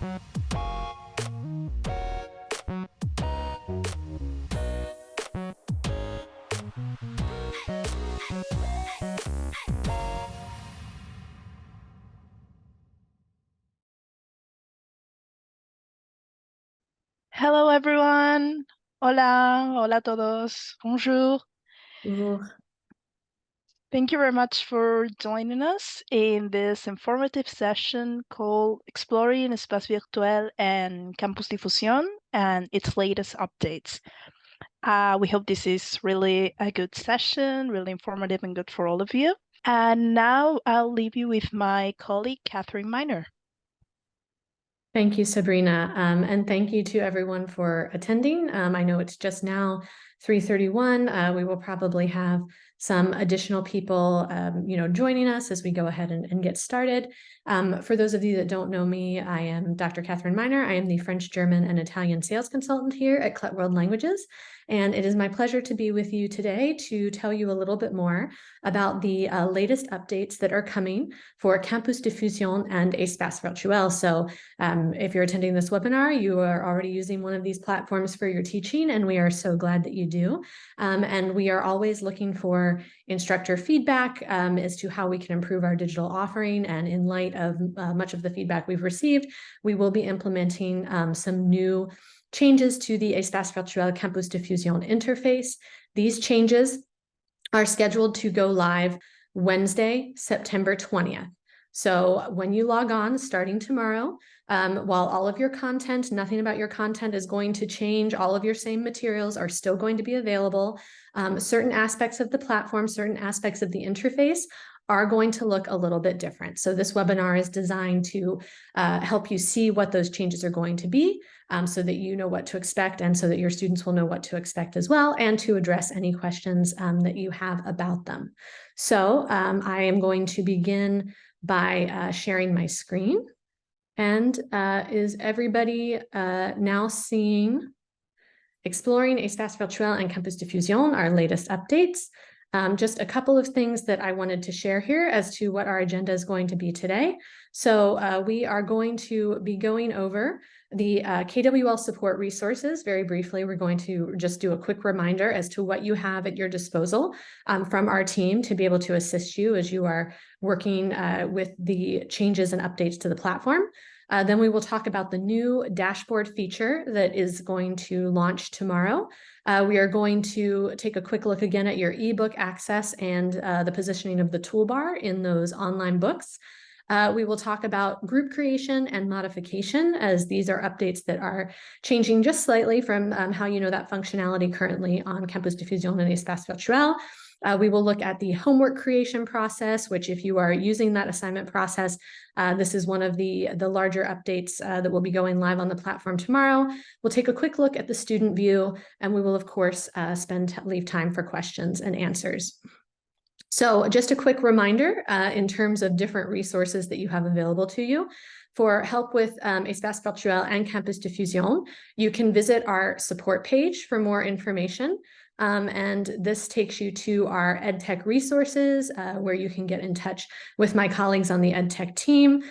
Hello, everyone. Hola, hola a todos. Bonjour. Bonjour. Thank you very much for joining us in this informative session called Exploring Espace Virtuel and Campus Difusión and its latest updates. We hope this is really a good session, really informative and good for all of you. And now I'll leave you with my colleague, Catherine Miner. Thank you, Sabrina, and thank you to everyone for attending. I know it's just now 3:31. We will probably have some additional people, joining us as we go ahead and get started. For those of you that don't know me, I am Dr. Catherine Miner. I am the French, German, and Italian sales consultant here at CLET World Languages, and it is my pleasure to be with you today to tell you a little bit more about the latest updates that are coming for Campus Difusion and Espace Virtuel. So if you're attending this webinar, you are already using one of these platforms for your teaching, and we are so glad that you do. And we are always looking for instructor feedback as to how we can improve our digital offering. And in light of much of the feedback we've received, we will be implementing some new changes to the Espace Virtuel Campus Difusion interface. These changes are scheduled to go live Wednesday, September 20th. So when you log on starting tomorrow, while all of your content, nothing about your content is going to change, all of your same materials are still going to be available. Certain aspects of the platform, certain aspects of the interface are going to look a little bit different. So this webinar is designed to help you see what those changes are going to be, so that you know what to expect and so that your students will know what to expect as well, and to address any questions that you have about them. So I am going to begin by sharing my screen. And is everybody now seeing Exploring Espace Virtuel and Campus Difusion, our latest updates? Just a couple of things that I wanted to share here as to what our agenda is going to be today. So we are going to be going over the KWL support resources very briefly. We're going to just do a quick reminder as to what you have at your disposal from our team to be able to assist you as you are working with the changes and updates to the platform. Then we will talk about the new dashboard feature that is going to launch tomorrow. We are going to take a quick look again at your ebook access and the positioning of the toolbar in those online books. We will talk about group creation and modification, as these are updates that are changing just slightly from how you know that functionality currently on Campus Difusion and Espace Virtuel. We will look at the homework creation process, which if you are using that assignment process, this is one of the larger updates that will be going live on the platform tomorrow. We'll take a quick look at the student view, and we will, of course, leave time for questions and answers. So just a quick reminder in terms of different resources that you have available to you. For help with Espace Virtuel and Campus Difusion, you can visit our support page for more information. And this takes you to our EdTech resources, where you can get in touch with my colleagues on the EdTech team.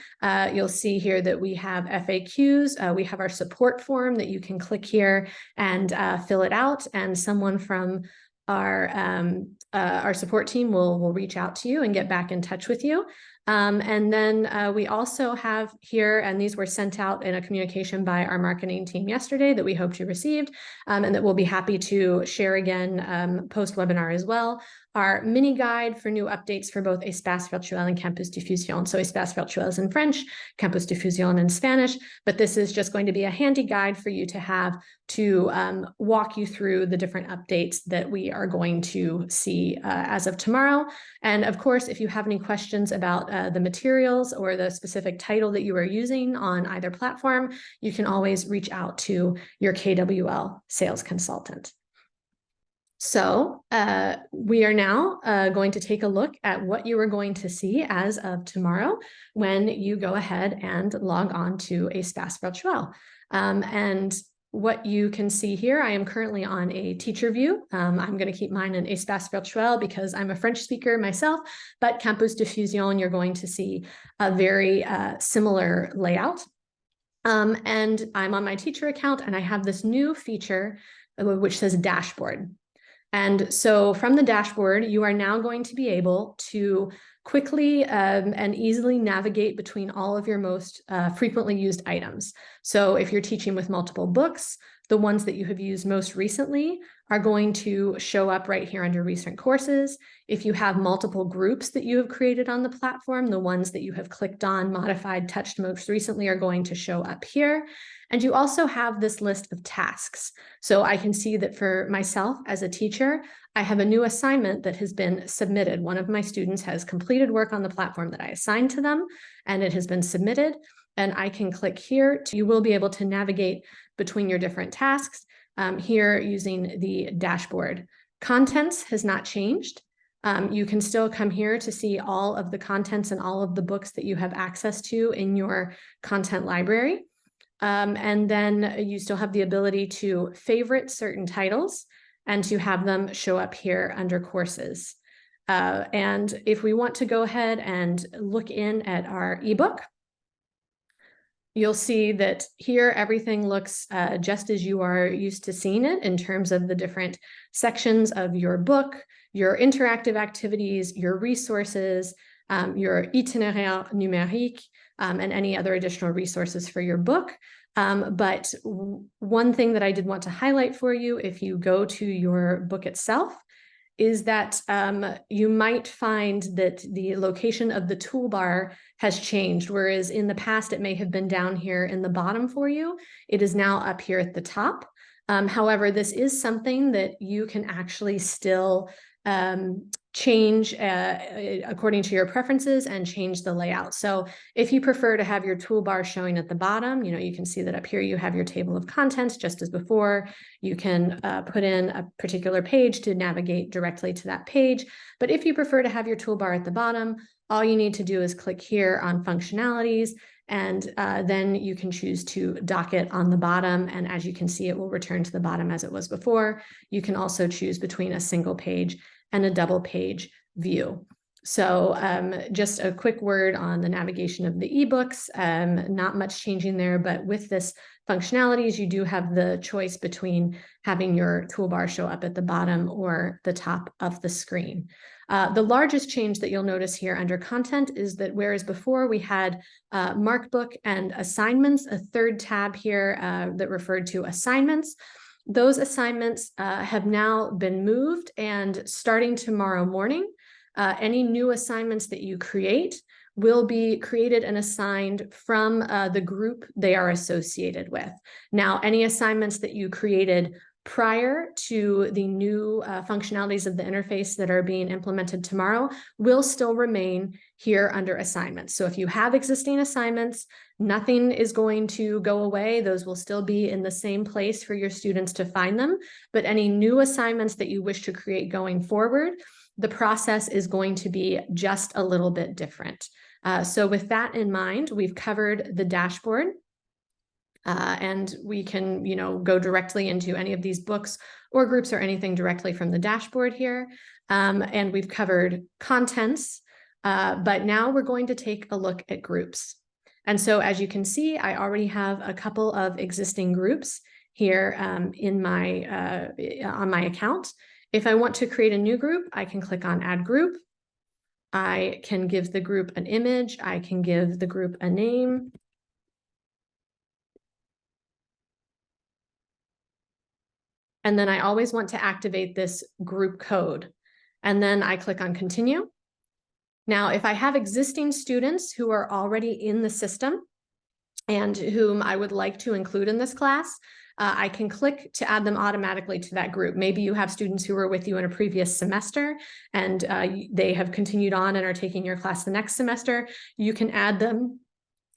You'll see here that we have FAQs. We have our support form that you can click here and fill it out, and someone from our support team will reach out to you and get back in touch with you. And then we also have here, and these were sent out in a communication by our marketing team yesterday that we hope you received, and that we'll be happy to share again post-webinar as well, our mini guide for new updates for both Espace Virtuel and Campus Difusion. So Espace Virtuel is in French, Campus Difusion in Spanish, but this is just going to be a handy guide for you to have to walk you through the different updates that we are going to see as of tomorrow. And of course, if you have any questions about the materials or the specific title that you are using on either platform, you can always reach out to your KWL sales consultant. So we are now going to take a look at what you are going to see as of tomorrow when you go ahead and log on to Espace Virtuel. And what you can see here, I am currently on a teacher view. I'm going to keep mine in Espace Virtuel because I'm a French speaker myself, but Campus Difusion, you're going to see a very similar layout. And I'm on my teacher account, and I have this new feature which says dashboard. And so from the dashboard, you are now going to be able to quickly and easily navigate between all of your most frequently used items. So if you're teaching with multiple books, the ones that you have used most recently are going to show up right here under recent courses. If you have multiple groups that you have created on the platform, the ones that you have clicked on, modified, touched most recently are going to show up here. And you also have this list of tasks. So I can see that for myself as a teacher, I have a new assignment that has been submitted. One of my students has completed work on the platform that I assigned to them, and it has been submitted. And I can click here. You will be able to navigate between your different tasks here using the dashboard. Contents has not changed. You can still come here to see all of the contents and all of the books that you have access to in your content library. And then you still have the ability to favorite certain titles and to have them show up here under courses. And if we want to go ahead and look in at our ebook, you'll see that here everything looks just as you are used to seeing it in terms of the different sections of your book, your interactive activities, your resources, your itinéraire numérique, and any other additional resources for your book. But one thing that I did want to highlight for you, if you go to your book itself, is that you might find that the location of the toolbar has changed, whereas in the past it may have been down here in the bottom for you. It is now up here at the top. However, this is something that you can actually still change according to your preferences and change the layout. So if you prefer to have your toolbar showing at the bottom, you can see that up here you have your table of contents just as before. You can put in a particular page to navigate directly to that page. But if you prefer to have your toolbar at the bottom, all you need to do is click here on functionalities, and then you can choose to dock it on the bottom. And as you can see, it will return to the bottom as it was before. You can also choose between a single page and a double page view. So just a quick word on the navigation of the ebooks, not much changing there, but with this functionalities, you do have the choice between having your toolbar show up at the bottom or the top of the screen. The largest change that you'll notice here under content is that whereas before we had Markbook and assignments, a third tab here that referred to assignments, those assignments have now been moved, and starting tomorrow morning, any new assignments that you create will be created and assigned from the group they are associated with. Now, any assignments that you created prior to the new functionalities of the interface that are being implemented tomorrow will still remain here under assignments. So if you have existing assignments, nothing is going to go away. Those will still be in the same place for your students to find them. But any new assignments that you wish to create going forward, the process is going to be just a little bit different. So with that in mind, we've covered the dashboard. And we can, go directly into any of these books or groups or anything directly from the dashboard here. And we've covered contents, but now we're going to take a look at groups. And so as you can see, I already have a couple of existing groups here in my on my account. If I want to create a new group, I can click on Add Group. I can give the group an image. I can give the group a name. And then I always want to activate this group code. And then I click on Continue. Now, if I have existing students who are already in the system and whom I would like to include in this class, I can click to add them automatically to that group. Maybe you have students who were with you in a previous semester and they have continued on and are taking your class the next semester. You can add them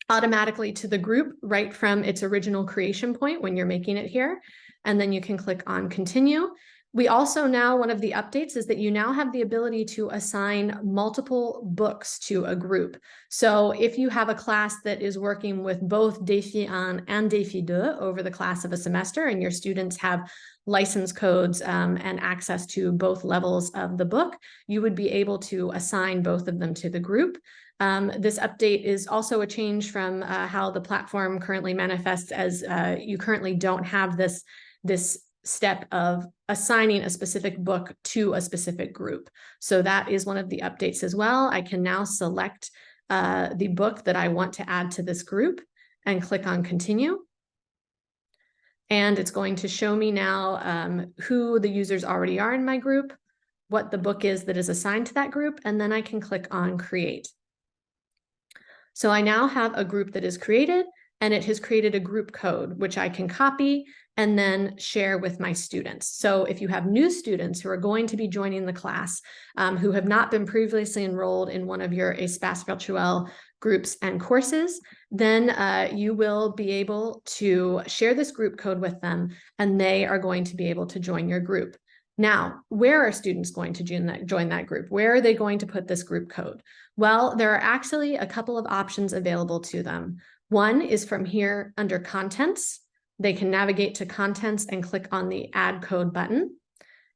automatically to the group right from its original creation point when you're making it here. And then you can click on Continue. We also now, one of the updates is that you now have the ability to assign multiple books to a group. So if you have a class that is working with both Défi 1 and Défi 2 over the class of a semester, and your students have license codes and access to both levels of the book, you would be able to assign both of them to the group. This update is also a change from how the platform currently manifests, as you currently don't have this step of assigning a specific book to a specific group. So that is one of the updates as well. I can now select the book that I want to add to this group and click on continue. And it's going to show me now who the users already are in my group, what the book is that is assigned to that group, and then I can click on create. So I now have a group that is created, and it has created a group code, which I can copy and then share with my students. So if you have new students who are going to be joining the class, who have not been previously enrolled in one of your Espace Virtuel groups and courses, then you will be able to share this group code with them, and they are going to be able to join your group. Now, where are students going to join that group? Where are they going to put this group code? Well, there are actually a couple of options available to them. One is from here under Contents. They can navigate to Contents and click on the Add Code button,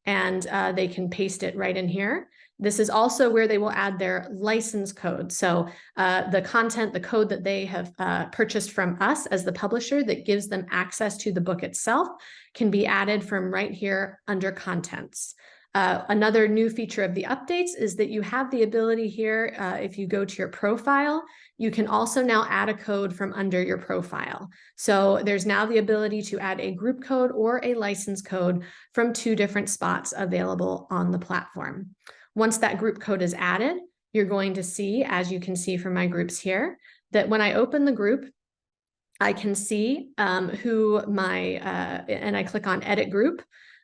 and they can paste it right in here. This is also where they will add their license code. So the code that they have purchased from us as the publisher that gives them access to the book itself can be added from right here under Contents. Another new feature of the updates is that you have the ability here, if you go to your profile, you can also now add a code from under your profile. So there's now the ability to add a group code or a license code from 2 different spots available on the platform. Once that group code is added, you're going to see, as you can see from my groups here, that when I open the group, I can see who and I click on Edit Group.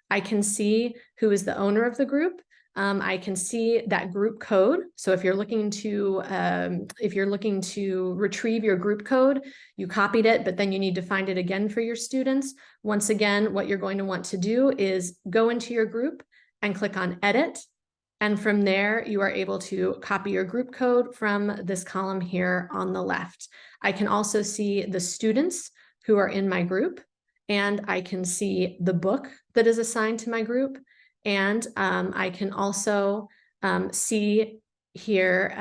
I can see who is the owner of the group. I can see that group code. So if you're looking to retrieve your group code, you copied it, but then you need to find it again for your students. Once again, what you're going to want to do is go into your group and click on Edit. And from there, you are able to copy your group code from this column here on the left. I can also see the students who are in my group, and I can see the book that is assigned to my group. And I can also see here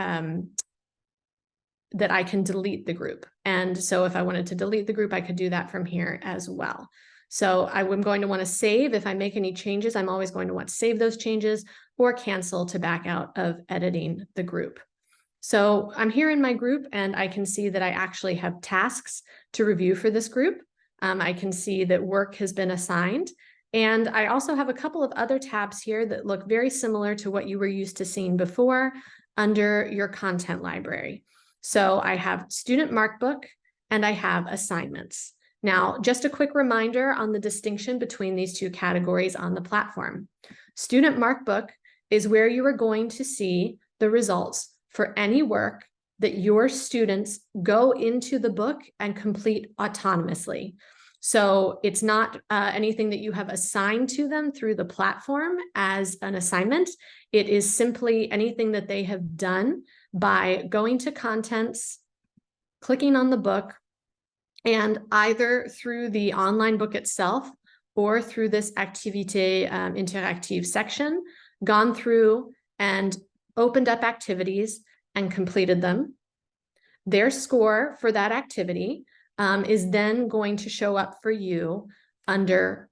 that I can delete the group. And so if I wanted to delete the group, I could do that from here as well. So I'm going to want to save. If I make any changes, I'm always going to want to save those changes or cancel to back out of editing the group. So I'm here in my group, and I can see that I actually have tasks to review for this group. I can see that work has been assigned. And I also have a couple of other tabs here that look very similar to what you were used to seeing before under your content library. So I have Student Markbook and I have Assignments. Now, just a quick reminder on the distinction between these 2 categories on the platform. Student Markbook is where you are going to see the results for any work that your students go into the book and complete autonomously. So it's not anything that you have assigned to them through the platform as an assignment. It is simply anything that they have done by going to Contents, clicking on the book, and either through the online book itself or through this Activité Interactive section, gone through and opened up activities and completed them. Their score for that activity is then going to show up for you under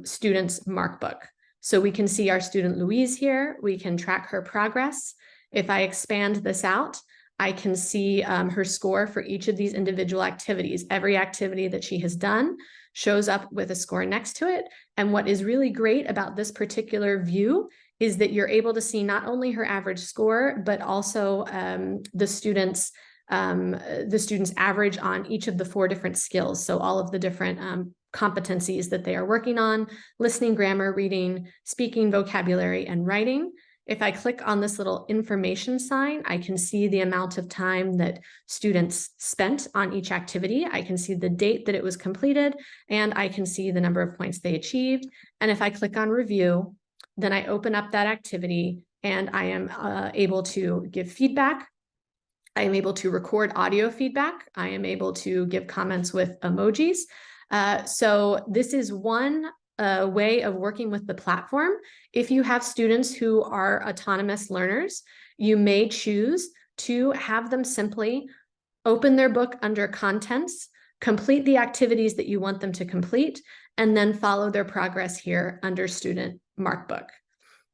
Students Markbook. So we can see our student Louise here. We can track her progress. If I expand this out, I can see her score for each of these individual activities. Every activity that she has done shows up with a score next to it. And what is really great about this particular view is that you're able to see not only her average score, but also the students' average on each of the 4 different skills. So all of the different competencies that they are working on: listening, grammar, reading, speaking, vocabulary, and writing. If I click on this little information sign, I can see the amount of time that students spent on each activity. I can see the date that it was completed, and I can see the number of points they achieved. And if I click on review, then I open up that activity and I am able to give feedback. I am able to record audio feedback. I am able to give comments with emojis. So this is one way of working with the platform. If you have students who are autonomous learners, you may choose to have them simply open their book under contents, complete the activities that you want them to complete, and then follow their progress here under student markbook.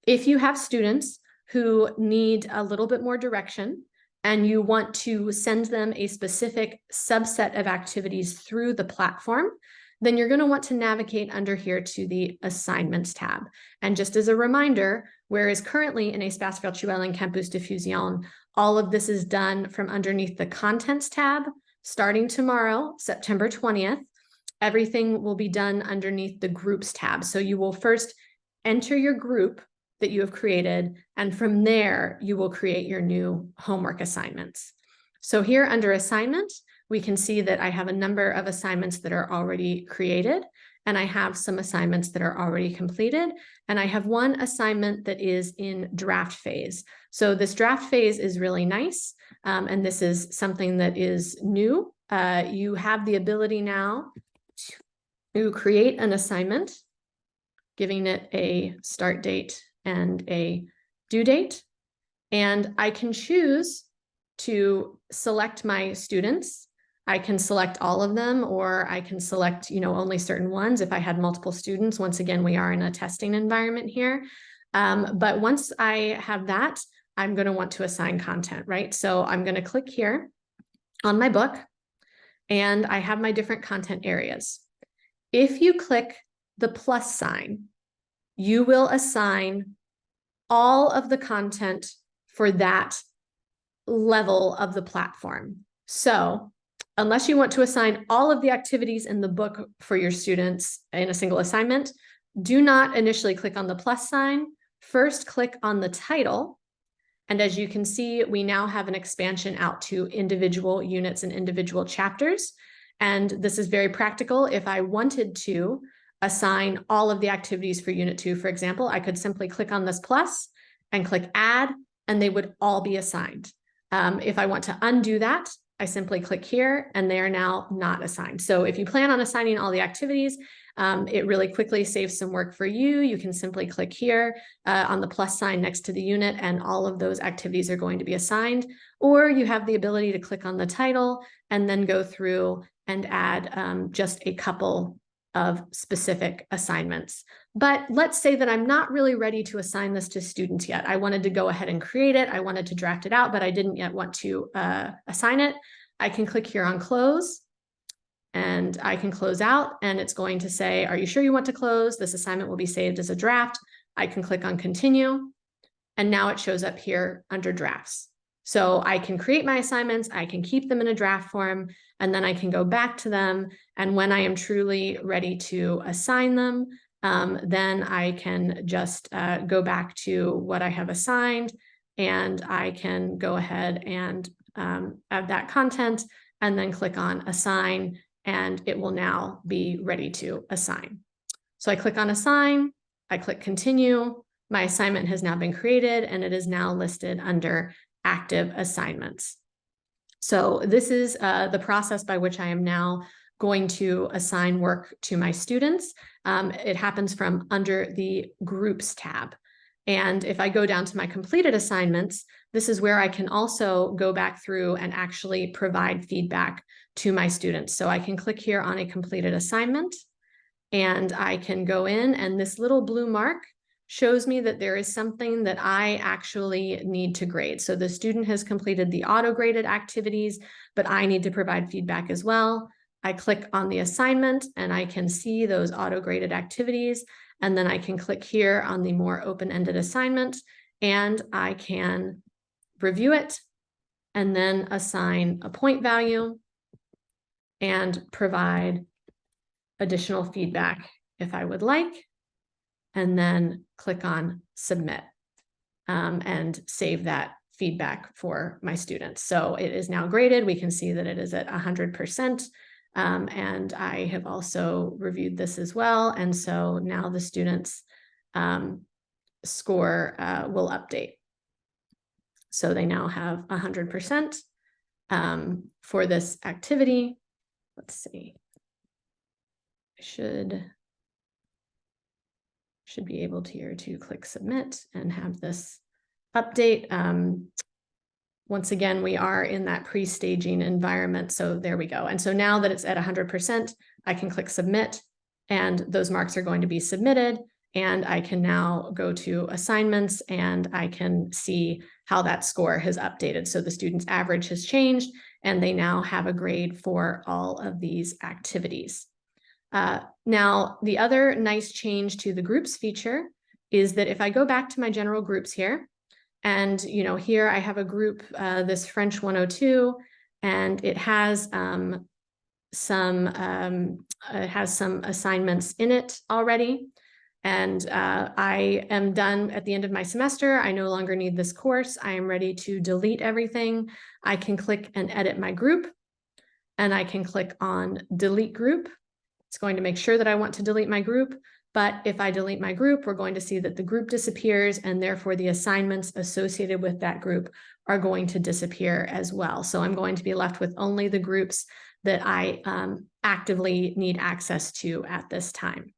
If you have students who need a little bit more direction and you want to send them a specific subset of activities through the platform, then you're going to want to navigate under here to the Assignments tab. And just as a reminder, whereas currently in Espace Virtuel and Campus Difusión, all of this is done from underneath the Contents tab. Starting tomorrow, September 20th, everything will be done underneath the Groups tab. So you will first enter your group that you have created, and from there, you will create your new homework assignments. So here under Assignment, we can see that I have a number of assignments that are already created, and I have some assignments that are already completed, and I have one assignment that is in draft phase. So this draft phase is really nice, and this is something that is new. You have the ability now to create an assignment, giving it a start date and a due date, and I can choose to select my students. I can select all of them, or I can select, only certain ones if I had multiple students. Once again, we are in a testing environment here. But once I have that, I'm going to want to assign content, right? So I'm going to click here on my book, and I have my different content areas. If you click the plus sign, you will assign all of the content for that level of the platform. So unless you want to assign all of the activities in the book for your students in a single assignment, do not initially click on the plus sign. First, click on the title. And as you can see, we now have an expansion out to individual units and individual chapters. And this is very practical. If I wanted to assign all of the activities for Unit 2, for example, I could simply click on this plus and click Add, and they would all be assigned. If I want to undo that, I simply click here, and they are now not assigned. So if you plan on assigning all the activities, it really quickly saves some work for you. You can simply click here on the plus sign next to the unit, and all of those activities are going to be assigned. Or you have the ability to click on the title and then go through and add just a couple of specific assignments. But let's say that I'm not really ready to assign this to students yet. I wanted to go ahead and create it. I wanted to draft it out, but I didn't yet want to assign it. I can click here on close, and I can close out, and it's going to say, are you sure you want to close? This assignment will be saved as a draft. I can click on continue, and now it shows up here under drafts. So I can create my assignments, I can keep them in a draft form, and then I can go back to them. And when I am truly ready to assign them, then I can just go back to what I have assigned, and I can go ahead and add that content, and then click on assign, and it will now be ready to assign. So I click on assign, I click continue, my assignment has now been created, and it is now listed under active assignments. So this is the process by which I am now going to assign work to my students. It happens from under the Groups tab. And if I go down to my completed assignments, this is where I can also go back through and actually provide feedback to my students. So I can click here on a completed assignment, and I can go in, and this little blue mark shows me that there is something that I actually need to grade. So the student has completed the auto-graded activities, but I need to provide feedback as well. I click on the assignment, and I can see those auto-graded activities, and then I can click here on the more open-ended assignment, and I can review it, and then assign a point value and provide additional feedback if I would like, and then click on submit and save that feedback for my students. So it is now graded. We can see that it is at 100%. And I have also reviewed this as well. And so now the students' score will update. So they now have 100% for this activity. Let's see. I should be able to here to click submit and have this update. once again, we are in that pre-staging environment. So there we go. And so now that it's at 100%, I can click submit, and those marks are going to be submitted. And I can now go to assignments, and I can see how that score has updated. So the student's average has changed, and they now have a grade for all of these activities. Now, the other nice change to the groups feature is that if I go back to my general groups here, and here I have a group, this French 102, and it has some assignments in it already. And I am done at the end of my semester. I no longer need this course. I am ready to delete everything. I can click and edit my group, and I can click on delete group. It's going to make sure that I want to delete my group. But if I delete my group, we're going to see that the group disappears, and therefore the assignments associated with that group are going to disappear as well. So I'm going to be left with only the groups that I actively need access to at this time.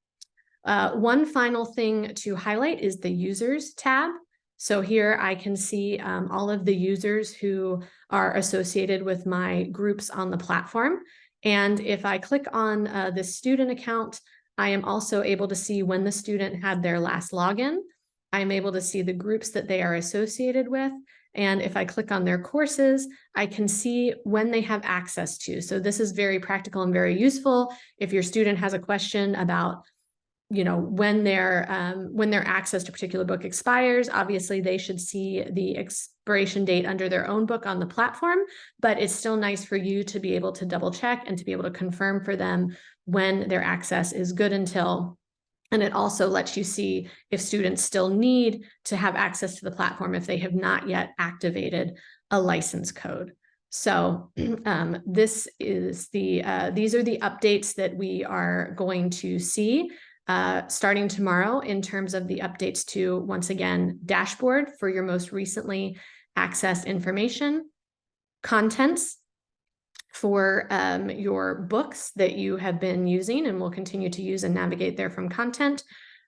One final thing to highlight is the users tab. So here I can see all of the users who are associated with my groups on the platform. And if I click on the student account, I am also able to see when the student had their last login. I am able to see the groups that they are associated with. And if I click on their courses, I can see when they have access to. So this is very practical and very useful. If your student has a question about when their access to a particular book expires, obviously they should see the expiration date under their own book on the platform, but it's still nice for you to be able to double check and to be able to confirm for them when their access is good until. And it also lets you see if students still need to have access to the platform if they have not yet activated a license code. So these are the updates that we are going to see starting tomorrow in terms of the updates to, once again, dashboard for your most recently accessed information, contents for your books that you have been using and will continue to use and navigate there from content.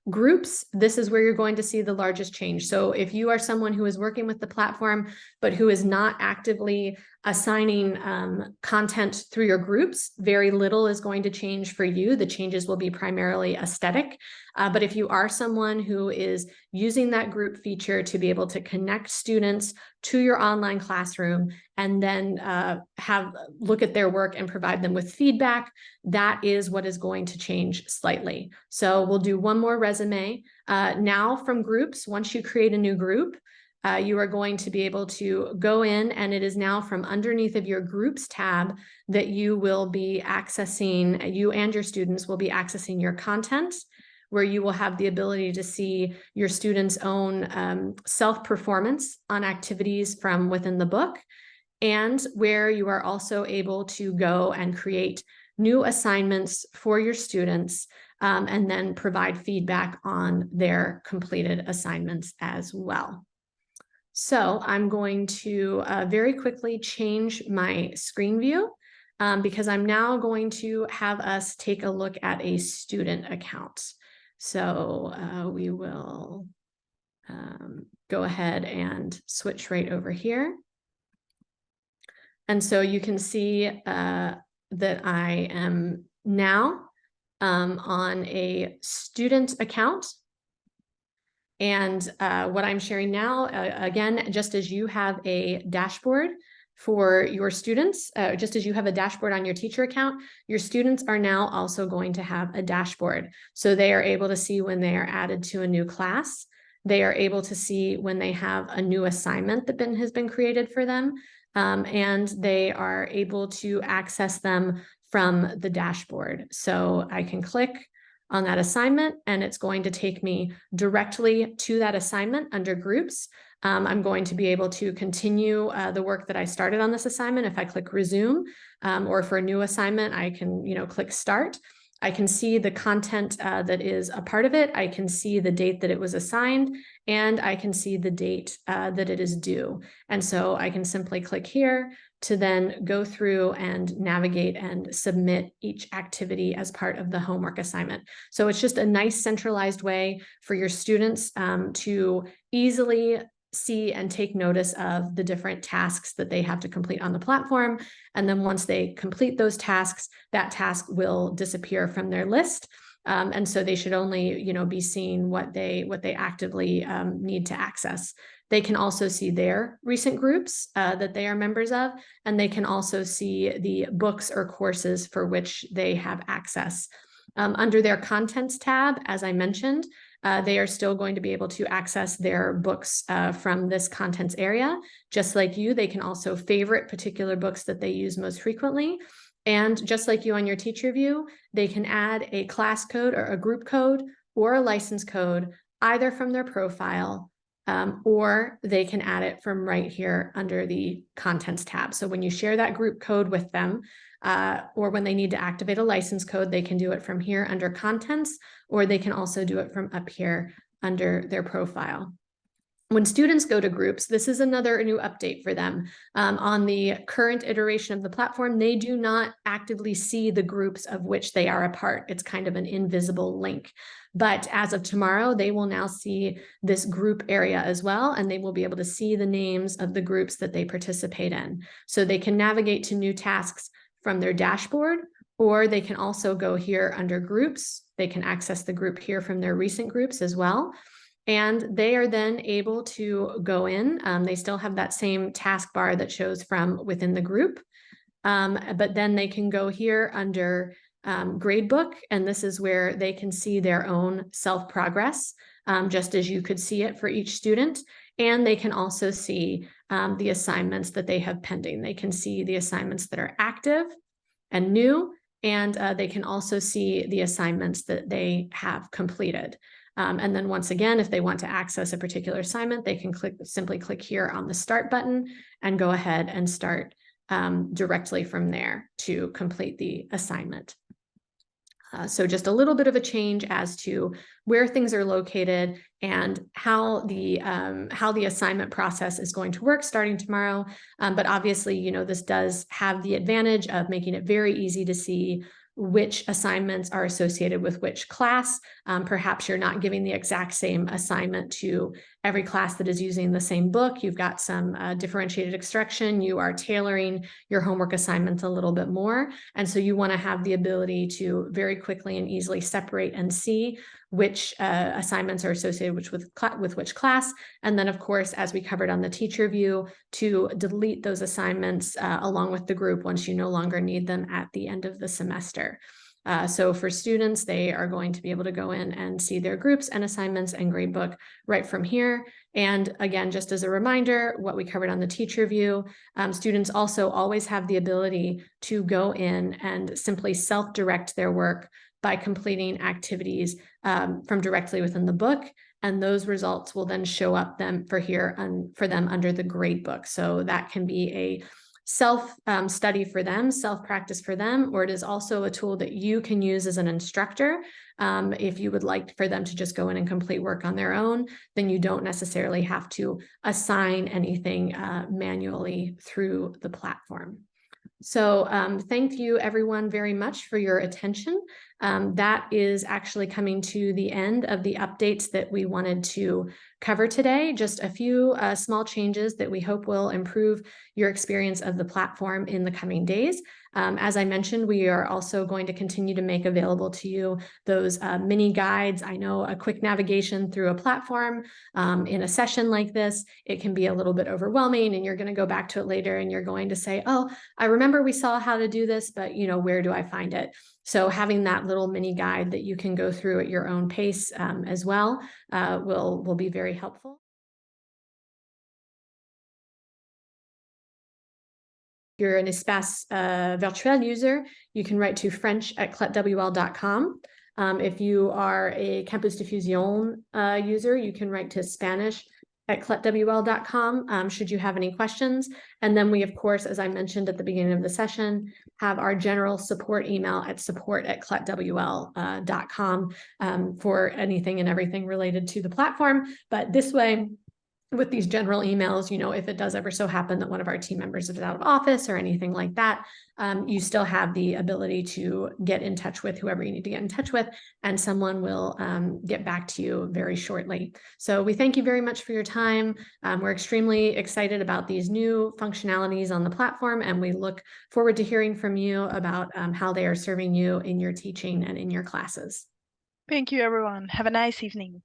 Groups, this is where you're going to see the largest change. So if you are someone who is working with the platform, but who is not actively assigning content through your groups, very little is going to change for you. The changes will be primarily aesthetic. But if you are someone who is using that group feature to be able to connect students to your online classroom and then look at their work and provide them with feedback, that is what is going to change slightly. So we'll do one more resume. Now from groups, once you create a new group, you are going to be able to go in, and it is now from underneath of your groups tab that you will be accessing, you and your students will be accessing your content, where you will have the ability to see your students' own self-performance on activities from within the book, and where you are also able to go and create new assignments for your students and then provide feedback on their completed assignments as well. So I'm going to very quickly change my screen view because I'm now going to have us take a look at a student account. So we will go ahead and switch right over here. And so you can see that I am now on a student account. And what I'm sharing now, again, just as you have a dashboard for your students, just as you have a dashboard on your teacher account, your students are now also going to have a dashboard. So they are able to see when they are added to a new class. They are able to see when they have a new assignment that has been created for them. And they are able to access them from the dashboard. So I can click on that assignment, and it's going to take me directly to that assignment under groups. I'm going to be able to continue the work that I started on this assignment. If I click resume, or for a new assignment, I can, click start. I can see the content that is a part of it. I can see the date that it was assigned, and I can see the date that it is due. And so I can simply click here to then go through and navigate and submit each activity as part of the homework assignment. So it's just a nice centralized way for your students to easily see and take notice of the different tasks that they have to complete on the platform. And then once they complete those tasks, that task will disappear from their list. And so they should only, be seeing what they actively need to access. They can also see their recent groups that they are members of, and they can also see the books or courses for which they have access. Under their contents tab, as I mentioned, they are still going to be able to access their books from this contents area. Just like you, they can also favorite particular books that they use most frequently. And just like you on your teacher view, they can add a class code or a group code or a license code either from their profile, or they can add it from right here under the contents tab. So when you share that group code with them, or when they need to activate a license code, they can do it from here under contents, or they can also do it from up here under their profile. When students go to groups, this is another new update for them. On the current iteration of the platform, they do not actively see the groups of which they are a part. It's kind of an invisible link. But as of tomorrow, they will now see this group area as well, and they will be able to see the names of the groups that they participate in. So they can navigate to new tasks from their dashboard, or they can also go here under groups. They can access the group here from their recent groups as well. And they are then able to go in. They still have that same taskbar that shows from within the group. But then they can go here under gradebook, and this is where they can see their own self-progress, just as you could see it for each student. And they can also see the assignments that they have pending. They can see the assignments that are active and new, and they can also see the assignments that they have completed. And then once again, if they want to access a particular assignment, they can simply click here on the start button and go ahead and start directly from there to complete the assignment. So just a little bit of a change as to where things are located and how the assignment process is going to work starting tomorrow. But obviously, this does have the advantage of making it very easy to see which assignments are associated with which class. Perhaps you're not giving the exact same assignment to every class that is using the same book. You've got some differentiated instruction. You are tailoring your homework assignments a little bit more. And so you want to have the ability to very quickly and easily separate and see which assignments are associated with which class. And then, of course, as we covered on the teacher view, to delete those assignments along with the group once you no longer need them at the end of the semester. So for students, they are going to be able to go in and see their groups and assignments and gradebook right from here. And again, just as a reminder, what we covered on the teacher view, students also always have the ability to go in and simply self-direct their work by completing activities from directly within the book. And those results will then show up for them under the grade book. So that can be a self-study for them, self-practice for them, or it is also a tool that you can use as an instructor. If you would like for them to just go in and complete work on their own, then you don't necessarily have to assign anything manually through the platform. So thank you everyone very much for your attention. That is actually coming to the end of the updates that we wanted to cover today. Just a few small changes that we hope will improve your experience of the platform in the coming days. As I mentioned, we are also going to continue to make available to you those mini guides. I know a quick navigation through a platform in a session like this, it can be a little bit overwhelming, and you're going to go back to it later and you're going to say, oh, I remember we saw how to do this, but where do I find it? So having that little mini guide that you can go through at your own pace as well will be very helpful. If you're an Espace Virtuel user, you can write to french@cletwl.com. If you are a Campus Difusión user, you can write to Spanish@cletwl.com should you have any questions. And then we, of course, as I mentioned at the beginning of the session, have our general support email at support@cletwl.com for anything and everything related to the platform. But this way, with these general emails, if it does ever so happen that one of our team members is out of office or anything like that, you still have the ability to get in touch with whoever you need to get in touch with, and someone will get back to you very shortly. So we thank you very much for your time. We're extremely excited about these new functionalities on the platform, and we look forward to hearing from you about how they are serving you in your teaching and in your classes. Thank you, everyone. Have a nice evening.